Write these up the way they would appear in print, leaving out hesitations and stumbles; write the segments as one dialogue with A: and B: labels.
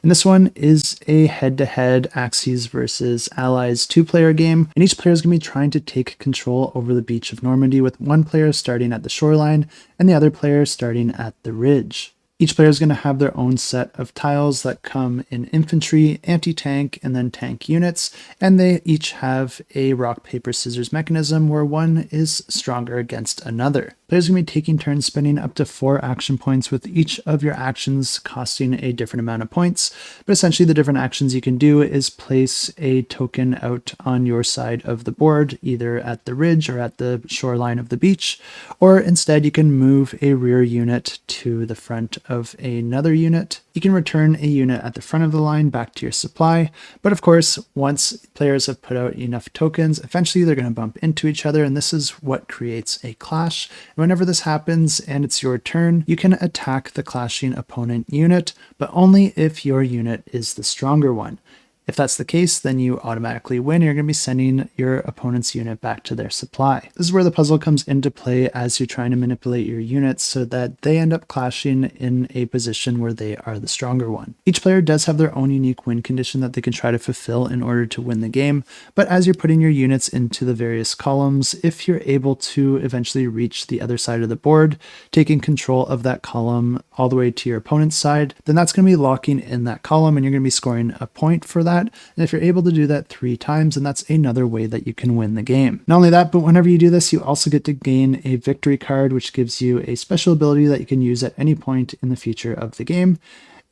A: And this one is a head-to-head Axes versus Allies 2-player game, and each player is going to be trying to take control over the beach of Normandy, with one player starting at the shoreline and the other player starting at the ridge. Each player is going to have their own set of tiles that come in infantry, anti-tank, and then tank units, and they each have a rock, paper, scissors mechanism where one is stronger against another. Players are going to be taking turns spending up to 4 action points, with each of your actions costing a different amount of points, but essentially the different actions you can do is place a token out on your side of the board, either at the ridge or at the shoreline of the beach, or instead you can move a rear unit to the front of another unit. You can return a unit at the front of the line back to your supply, but of course, once players have put out enough tokens, eventually they're going to bump into each other, and this is what creates a clash. Whenever this happens and it's your turn, you can attack the clashing opponent unit, but only if your unit is the stronger one. If that's the case, then you automatically win. You're going to be sending your opponent's unit back to their supply. This is where the puzzle comes into play as you're trying to manipulate your units so that they end up clashing in a position where they are the stronger one. Each player does have their own unique win condition that they can try to fulfill in order to win the game, but as you're putting your units into the various columns, if you're able to eventually reach the other side of the board, taking control of that column all the way to your opponent's side, then that's going to be locking in that column and you're going to be scoring a point for that. And if you're able to do that 3 times, then that's another way that you can win the game. Not only that, but whenever you do this, you also get to gain a victory card, which gives you a special ability that you can use at any point in the future of the game.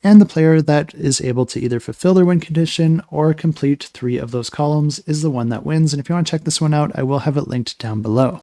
A: And the player that is able to either fulfill their win condition or complete 3 of those columns is the one that wins. And if you want to check this one out, I will have it linked down below.